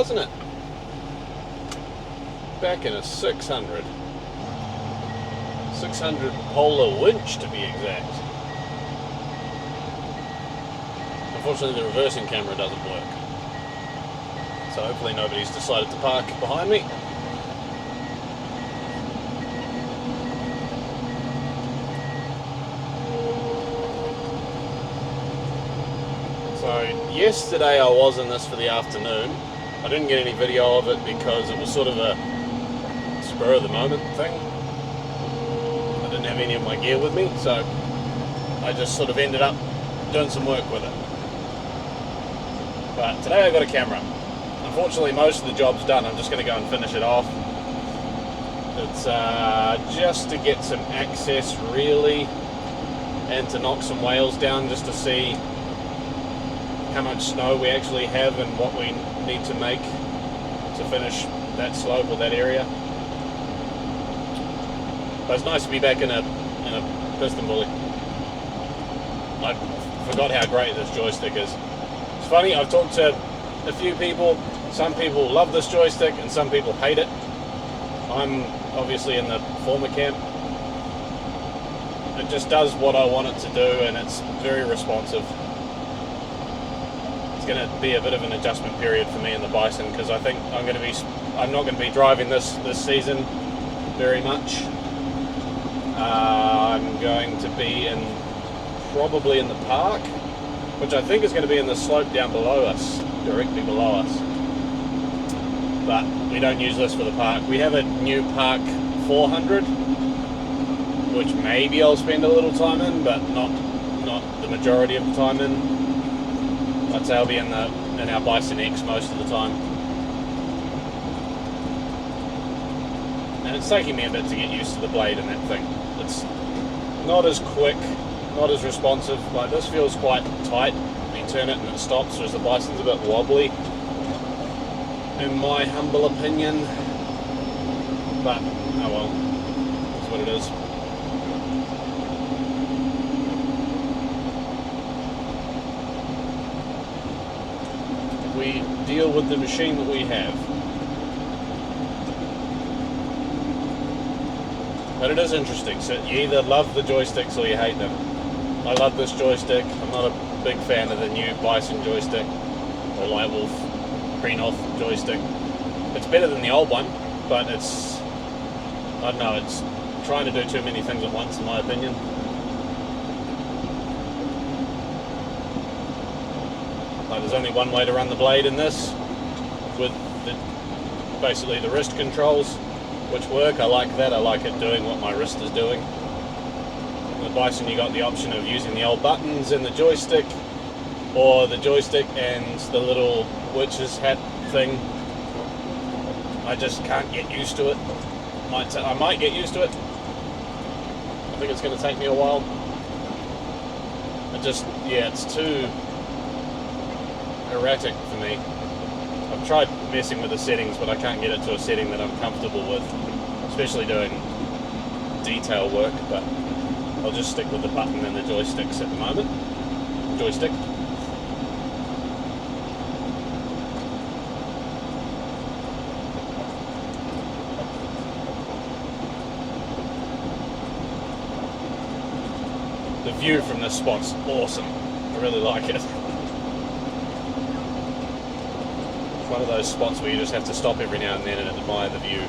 wasn't it? Back in a 600 Polar Winch to be exact. Unfortunately the reversing camera doesn't work, so hopefully nobody's decided to park behind me. So yesterday I was in this for the afternoon. I didn't get any video of it because it was sort of a spur of the moment thing. I didn't have any of my gear with me, so I just sort of ended up doing some work with it. But today I got a camera. Unfortunately most of the job's done. I'm just going to go and finish it off. It's just to get some access really, and to knock some whales down, just to see how much snow we actually have and what we need to make to finish that slope or that area. But it's nice to be back in a Pistenbully. I forgot how great this joystick is. It's funny, I've talked to a few people. Some people love this joystick and some people hate it. I'm obviously in the former camp. It just does what I want it to do, and it's very responsive. It's going to be a bit of an adjustment period for me in the Bison, because I think I'm not going to be driving this season very much. I'm going to be probably in the park, which I think is going to be in the slope down below us, directly below us. But we don't use this for the park. We have a new Park 400, which maybe I'll spend a little time in, but not the majority of the time in. I'd say I'll be in our Bison X most of the time. And it's taking me a bit to get used to the blade and that thing. It's not as quick, not as responsive. Like, this feels quite tight. You turn it and it stops, whereas the Bison's a bit wobbly, in my humble opinion. But oh well, that's what it is. We deal with the machine that we have. But it is interesting. So you either love the joysticks or you hate them. I love this joystick. I'm not a big fan of the new Bison joystick, or Lightwolf Greenhoff joystick. It's better than the old one, but it's, I don't know, it's trying to do too many things at once in my opinion. Like, there's only one way to run the blade in this, with basically the wrist controls, which work. I like that. I like it doing what my wrist is doing. In the Bison you got the option of using the old buttons in the joystick, or the joystick and the little witch's hat thing. I just can't get used to it. I might get used to it. I think it's going to take me a while. It's too erratic for me. I've tried messing with the settings, but I can't get it to a setting that I'm comfortable with, especially doing detail work. But I'll just stick with the button and the joysticks at the moment. Joystick. The view from this spot's awesome. I really like it. It's one of those spots where you just have to stop every now and then and admire the view.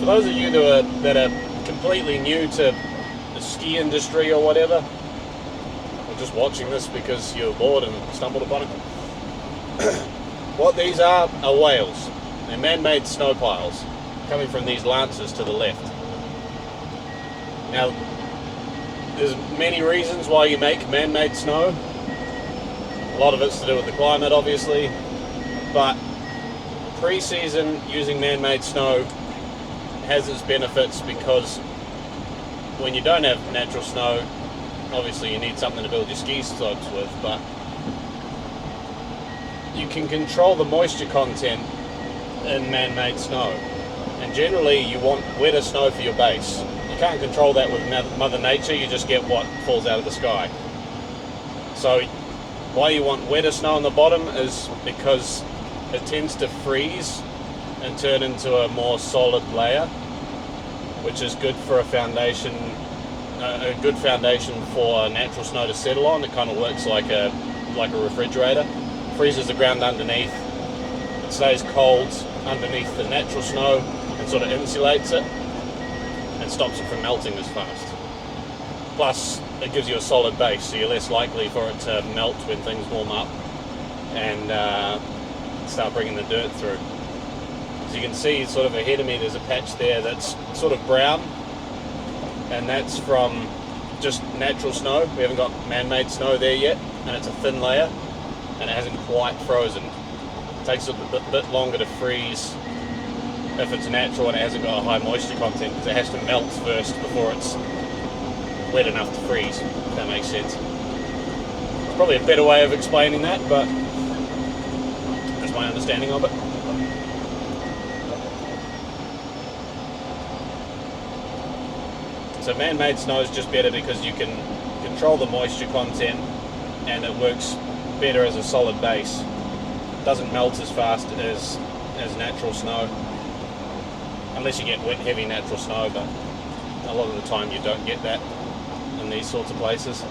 For those of you that are completely new to the ski industry or whatever, or just watching this because you're bored and stumbled upon it, what these are whales. They're man-made snow piles coming from these lances to the left. Now, there's many reasons why you make man-made snow. A lot of it's to do with the climate, obviously, but pre-season using man-made snow has its benefits, because when you don't have natural snow, obviously you need something to build your ski slopes with, but you can control the moisture content in man-made snow, and generally you want wetter snow for your base. You can't control that with Mother Nature, you just get what falls out of the sky. So why you want wetter snow on the bottom is because it tends to freeze and turn into a more solid layer, which is good for a foundation, a good foundation for natural snow to settle on. It kind of works like a refrigerator. Freezes the ground underneath, it stays cold underneath the natural snow and sort of insulates it and stops it from melting as fast. Plus, it gives you a solid base, so you're less likely for it to melt when things warm up and start bringing the dirt through. As you can see, sort of ahead of me, there's a patch there that's sort of brown, and that's from just natural snow. We haven't got man-made snow there yet, and it's a thin layer, and it hasn't quite frozen. It takes a bit longer to freeze if it's natural and it hasn't got a high moisture content, because it has to melt first before it's wet enough to freeze, if that makes sense. It's probably a better way of explaining that, but that's my understanding of it. So man-made snow is just better because you can control the moisture content and it works better as a solid base. It doesn't melt as fast as natural snow, unless you get wet, heavy natural snow, but a lot of the time you don't get that in these sorts of places.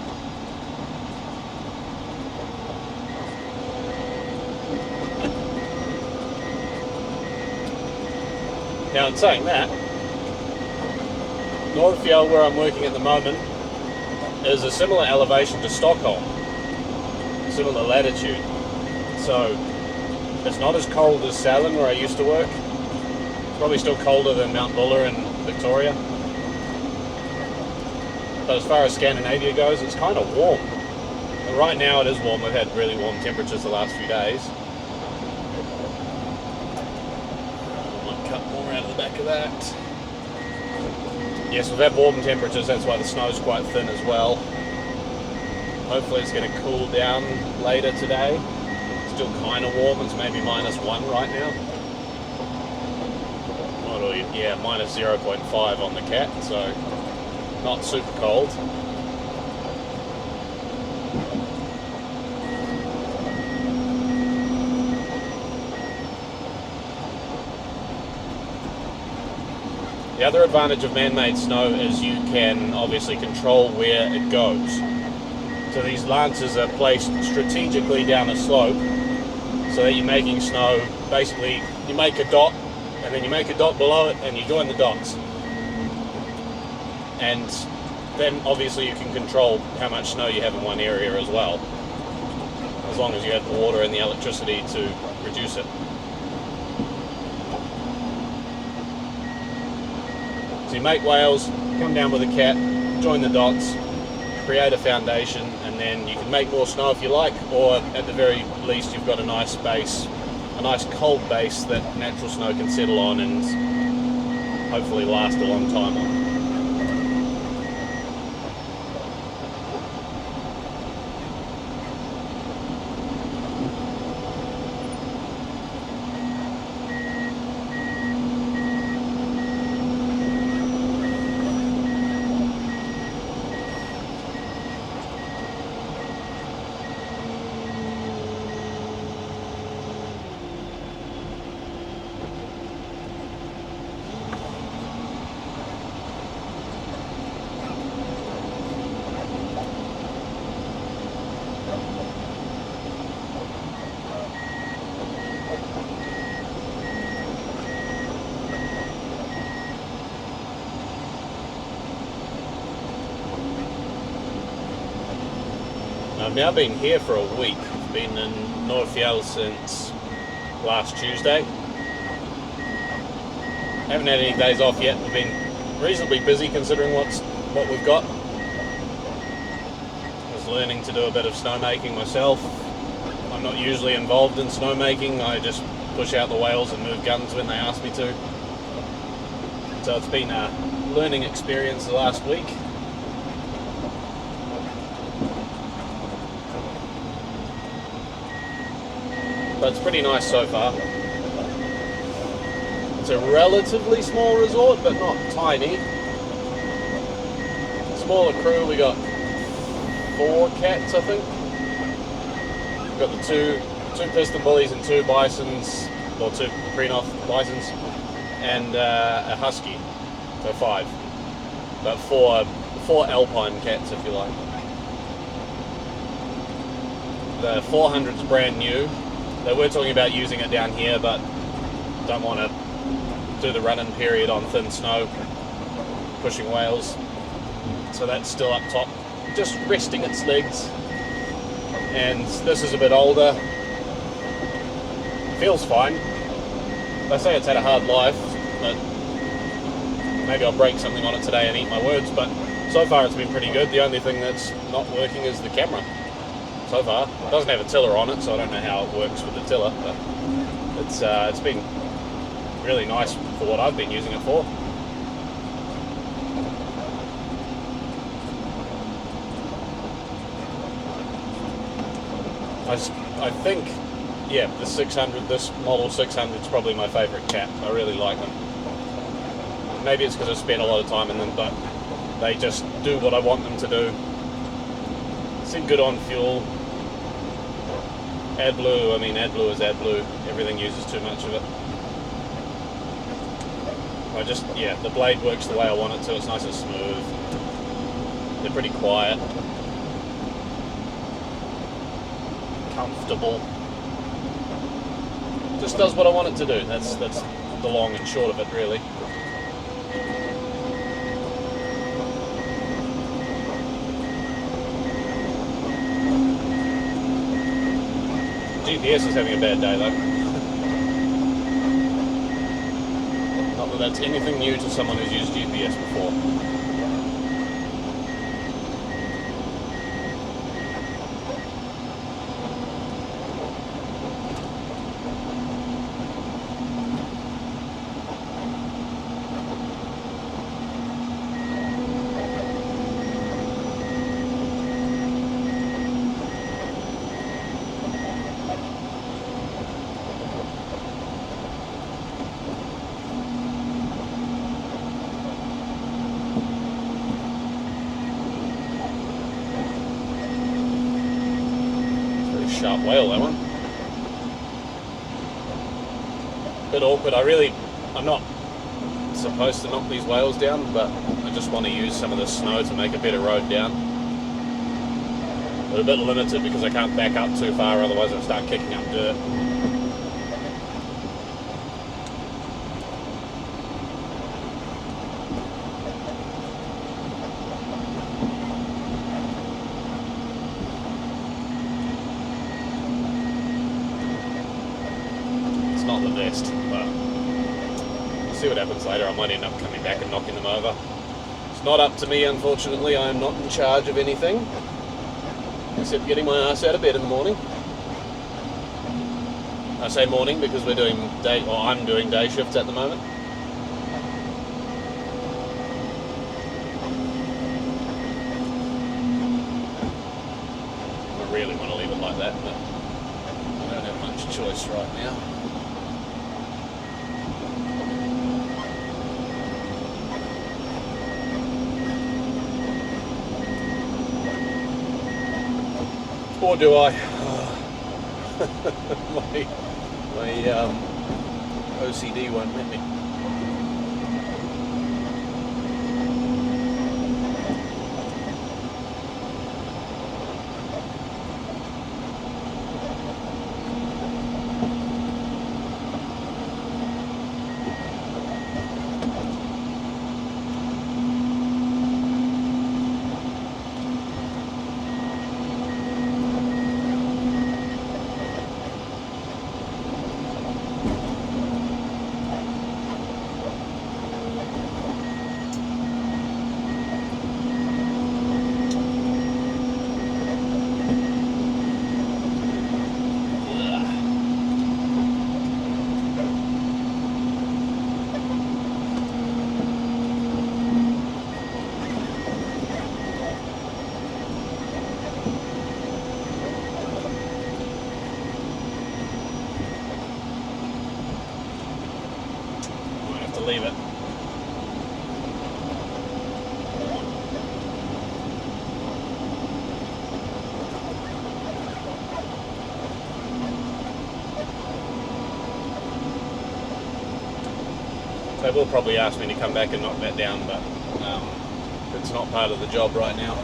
Now, in saying that, Norefjell, where I'm working at the moment, is a similar elevation to Stockholm, similar latitude. So it's not as cold as Salem, where I used to work. It's probably still colder than Mount Buller in Victoria. But as far as Scandinavia goes, it's kind of warm. And right now it is warm. We've had really warm temperatures the last few days. I might cut more out of the back of that. Yes, we've had warm temperatures, that's why the snow's quite thin as well. Hopefully it's going to cool down later today. It's still kind of warm, it's maybe -1 right now. Yeah, minus 0.5 on the cat, so not super cold. The other advantage of man-made snow is you can obviously control where it goes. So these lances are placed strategically down a slope so that you're making snow, basically you make a dot and then you make a dot below it and you join the dots. And then obviously you can control how much snow you have in one area as well, as long as you have the water and the electricity to reduce it. So you make whales, come down with a cat, join the dots, create a foundation, and then you can make more snow if you like, or at the very least you've got a nice base, a nice cold base that natural snow can settle on and hopefully last a long time on. I've now been here for a week. I've been in Norefjell since last Tuesday. Haven't had any days off yet. We've been reasonably busy considering what we've got. I was learning to do a bit of snowmaking myself. I'm not usually involved in snowmaking. I just push out the whales and move guns when they ask me to. So it's been a learning experience the last week. But it's pretty nice so far. It's a relatively small resort, but not tiny. Smaller crew, we got 4 cats, I think. We've got the two Pistenbullies and 2 bisons, or 2 Prenoth bisons, and a husky, so 5. But 4 alpine cats, if you like. The 400's brand new. They were talking about using it down here, but don't want to do the run-in period on thin snow, pushing whales. So that's still up top, just resting its legs. And this is a bit older. Feels fine. They say it's had a hard life, but maybe I'll break something on it today and eat my words, but so far it's been pretty good. The only thing that's not working is the camera. So far. It doesn't have a tiller on it, so I don't know how it works with the tiller, but it's been really nice for what I've been using it for. I think, yeah, the 600, this model 600 is probably my favourite cat. I really like them. Maybe it's because I spent a lot of time in them, but they just do what I want them to do. Seem good on fuel. AdBlue, I mean AdBlue is AdBlue. Everything uses too much of it. Yeah, the blade works the way I want it to. It's nice and smooth. They're pretty quiet. Comfortable. Just does what I want it to do. That's the long and short of it, really. GPS is having a bad day though. Not that that's anything new to someone who's used GPS before. Sharp whale, that one. Bit awkward. I'm not supposed to knock these whales down, but I just want to use some of the snow to make a better road down. But a bit limited because I can't back up too far, otherwise I'll start kicking up dirt. Not the best, but we'll see what happens later. I might end up coming back and knocking them over. It's not up to me, unfortunately. I am not in charge of anything except getting my ass out of bed in the morning. I say morning because we're doing day, or I'm doing day shifts at the moment. I really want to leave it like that, but I don't have much choice right now. Or do I? my OCD won't let me. They will probably ask me to come back and knock that down, but it's not part of the job right now.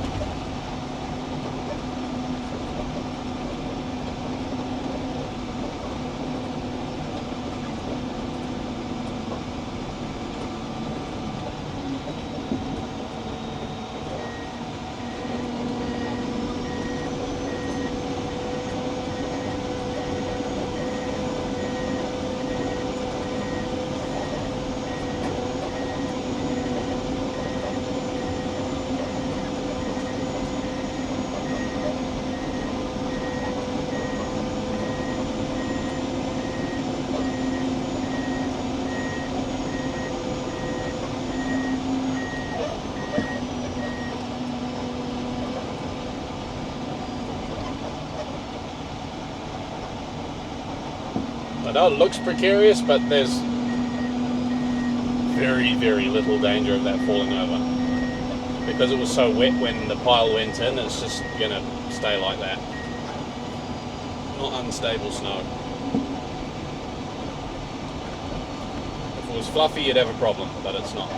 I know it looks precarious, but there's very, very little danger of that falling over. Because it was so wet when the pile went in, it's just going to stay like that. Not unstable snow. If it was fluffy, you'd have a problem, but it's not.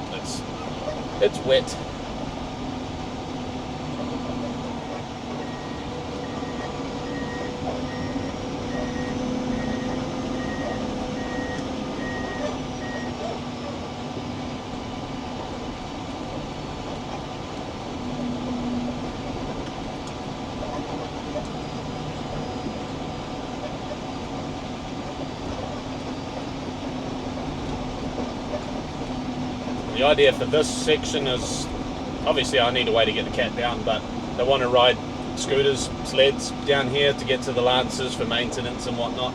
It's wet. The idea for this section is, obviously I need a way to get the cat down, but they want to ride scooters, sleds down here to get to the lances for maintenance and whatnot.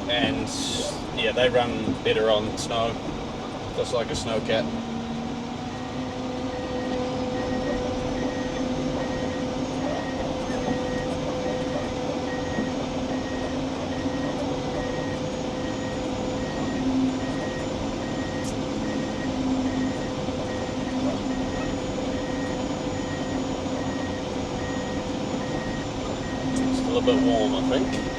And yeah, they run better on snow, just like a snow cat. A bit warm, I think.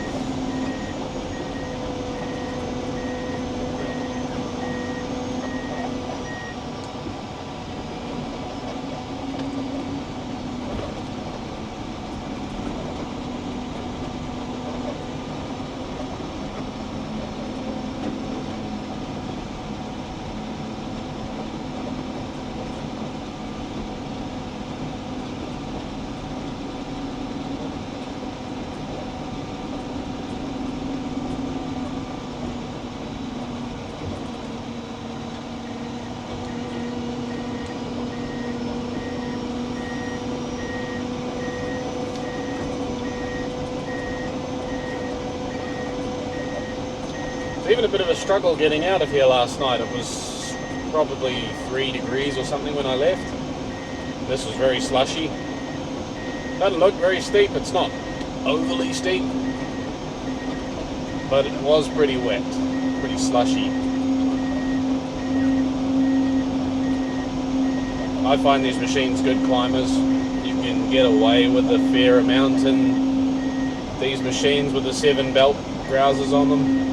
Even a bit of a struggle getting out of here last night. It was probably 3 degrees or something when I left. This was very slushy. Doesn't look very steep, it's not overly steep, but it was pretty wet, pretty slushy. I find these machines good climbers. You can get away with a fair amount in these machines with the 7 belt grousers on them.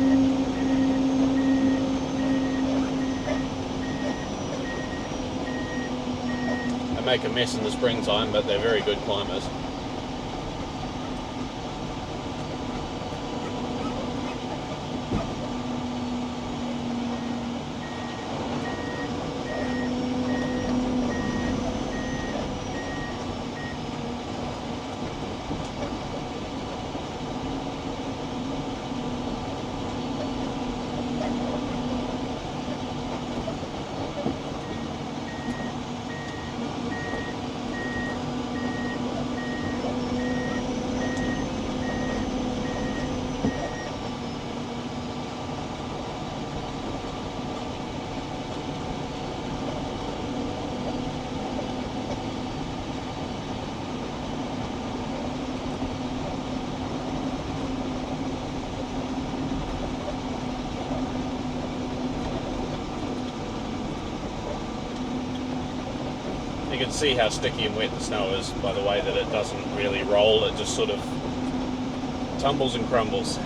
Make a mess in the springtime, but they're very good climbers. You can see how sticky and wet the snow is by the way that it doesn't really roll, it just sort of tumbles and crumbles.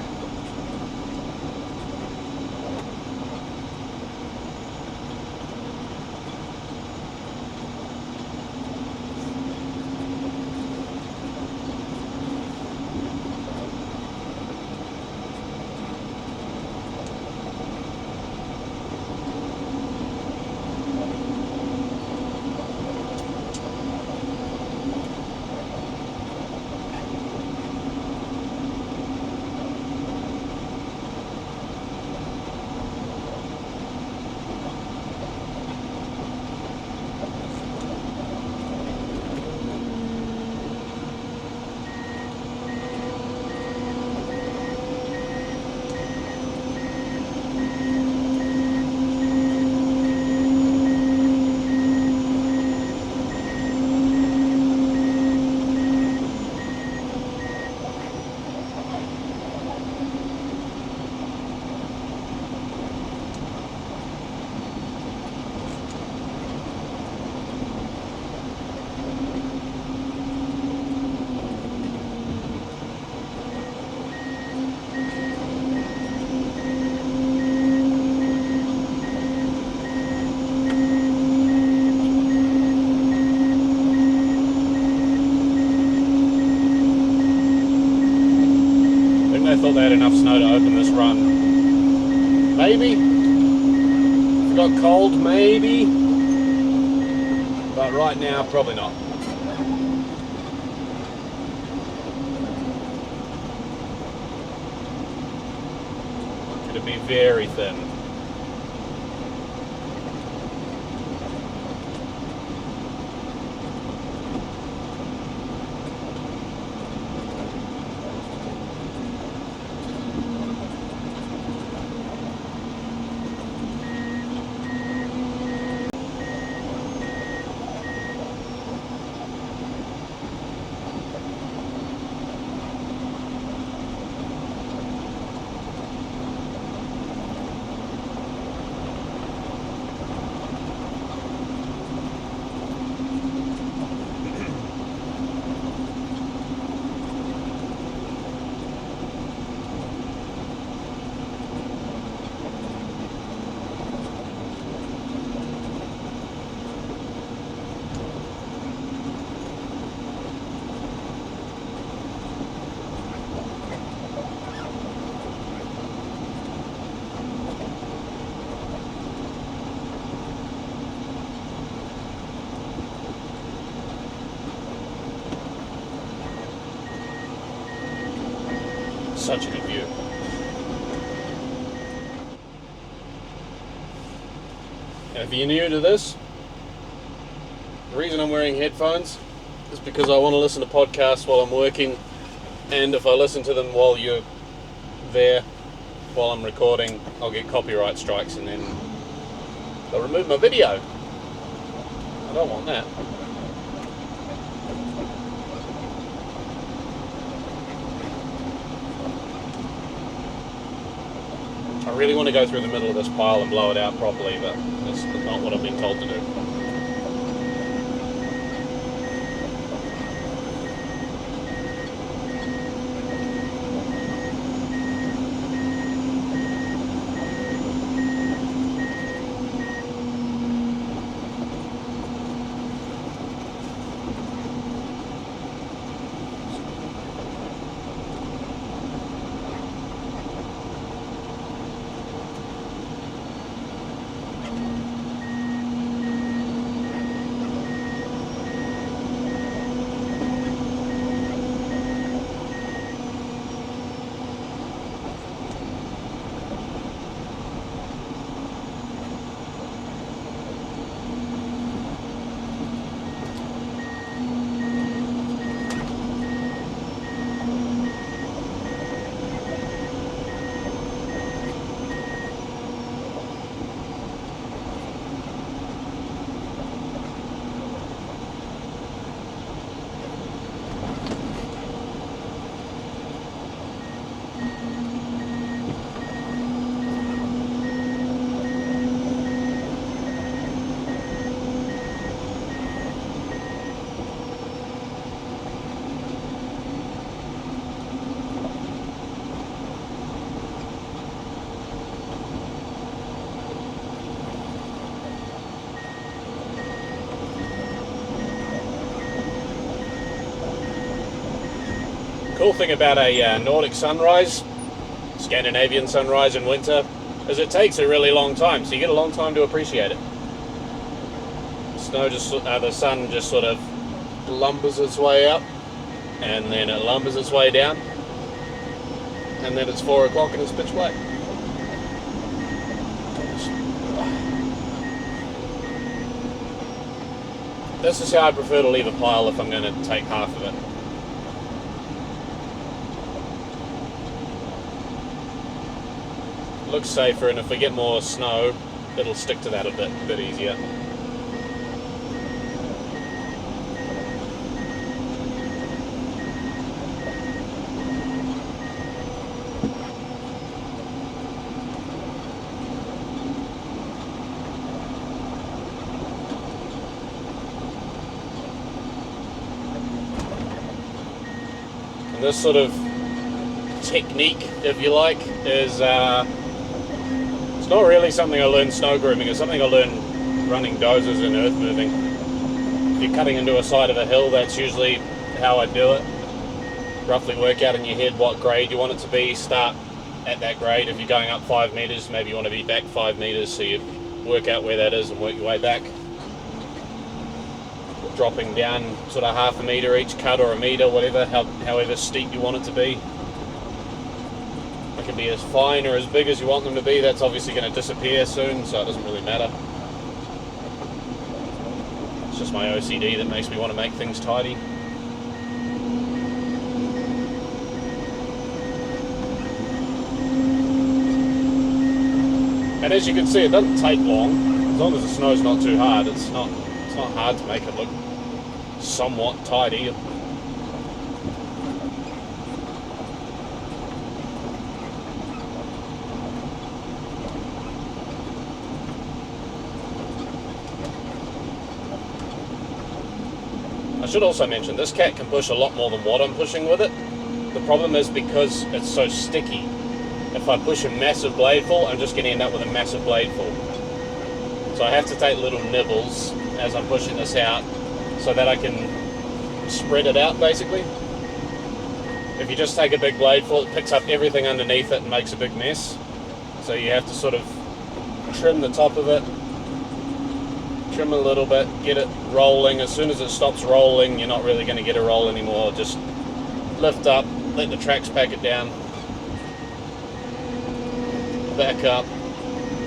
maybe. If it got cold, maybe. But right now, probably not. It'll be very thin. Such a good view. And if you're new to this, the reason I'm wearing headphones is because I want to listen to podcasts while I'm working, and if I listen to them while you're there, while I'm recording, I'll get copyright strikes and then they'll remove my video. I don't want that. I really want to go through the middle of this pile and blow it out properly, but that's not what I've been told to do. Cool thing about a Nordic sunrise, Scandinavian sunrise in winter, is it takes a really long time, so you get a long time to appreciate it. The sun just sort of lumbers its way up, and then it lumbers its way down, and then it's 4 o'clock and it's pitch black. This is how I prefer to leave a pile if I'm going to take half of it. Looks safer, and if we get more snow, it'll stick to that a bit easier. And this sort of technique, if you like, is it's not really something I learned snow grooming, it's something I learned running dozers and earth moving. If you're cutting into a side of a hill, that's usually how I do it. Roughly work out in your head what grade you want it to be, start at that grade. If you're going up 5 meters, maybe you want to be back 5 meters, so you work out where that is and work your way back. Dropping down sort of half a meter each cut, or a meter, whatever, however steep you want it to be. It can be as fine or as big as you want them to be. That's obviously going to disappear soon, so it doesn't really matter. It's just my OCD that makes me want to make things tidy. And as you can see, it doesn't take long. As long as the snow's not too hard, it's not hard to make it look somewhat tidy. I should also mention, this cat can push a lot more than what I'm pushing with it. The problem is because it's so sticky. If I push a massive bladeful, I'm just going to end up with a massive bladeful. So I have to take little nibbles as I'm pushing this out so that I can spread it out, basically. If you just take a big bladeful, it picks up everything underneath it and makes a big mess. So you have to sort of trim the top of it, trim a little bit, get it rolling. As soon as it stops rolling, you're not really going to get a roll anymore. Just lift up, let the tracks pack it down, back up,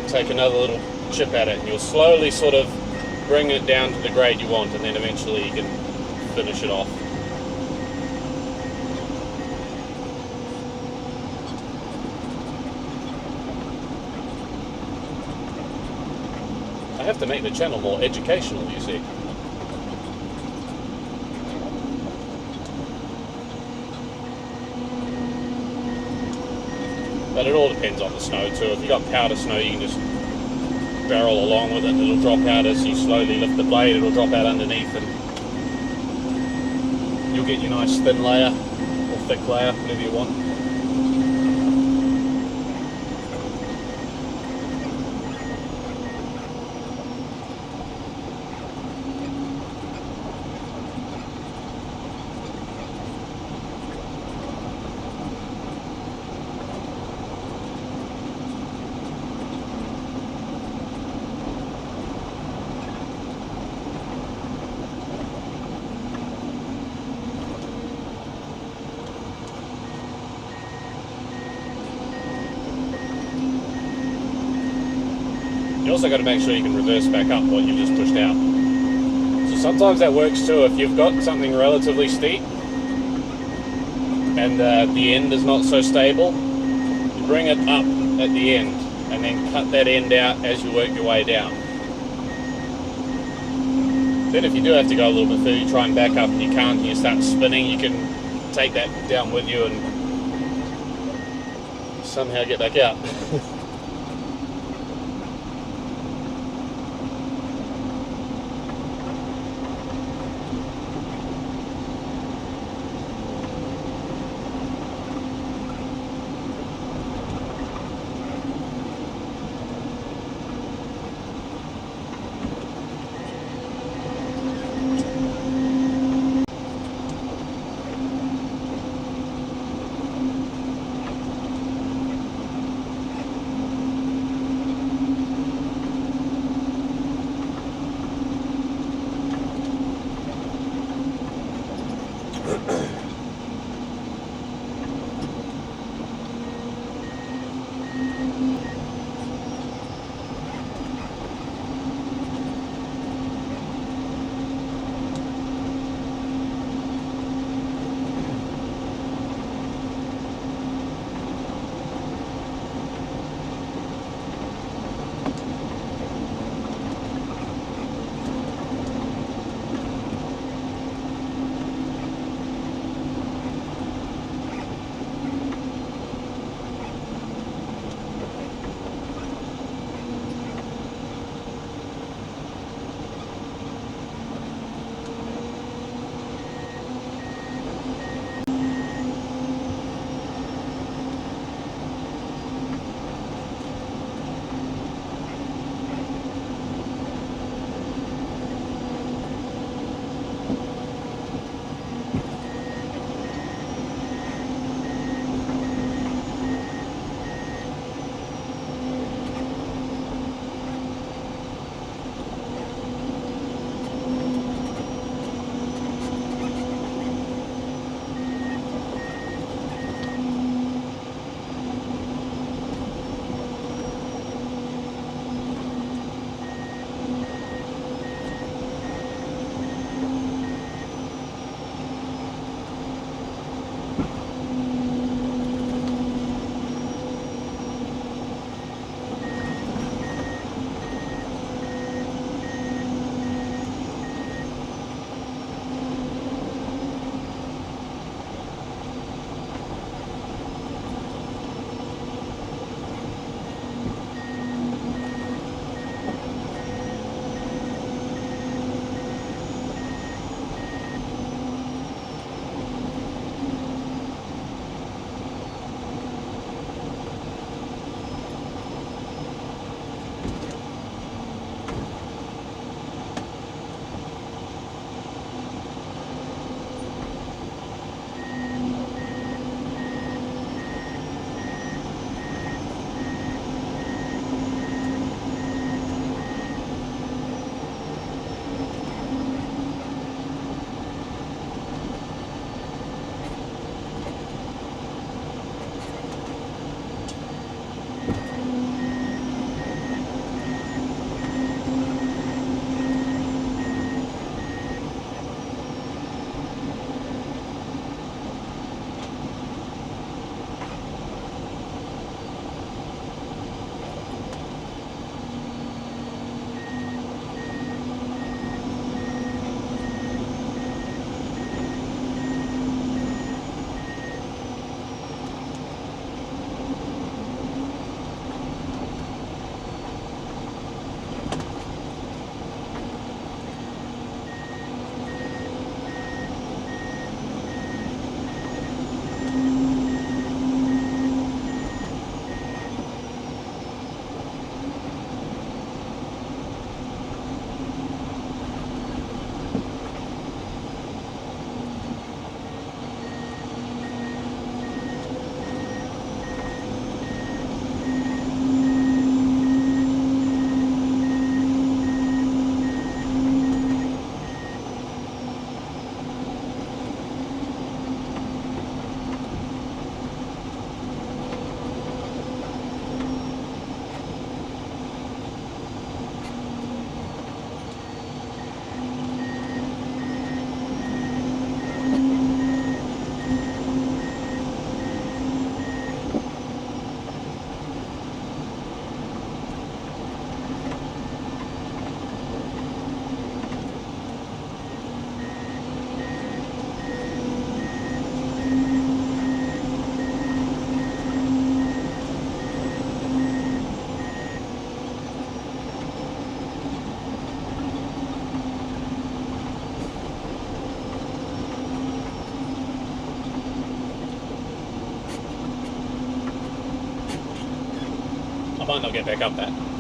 take another little chip at it, and you'll slowly sort of bring it down to the grade you want, and then eventually you can finish it off. I have to make the channel more educational, you see. But it all depends on the snow too. If you've got powder snow, you can just barrel along with it, and it'll drop out as you slowly lift the blade. It'll drop out underneath, and you'll get your nice thin layer, or thick layer, whatever you want. You also got to make sure you can reverse back up what you've just pushed out. So sometimes that works too. If you've got something relatively steep and the end is not so stable, you bring it up at the end and then cut that end out as you work your way down. Then if you do have to go a little bit further, you try and back up and you can't, and you start spinning, you can take that down with you and somehow get back out. might not get back up that.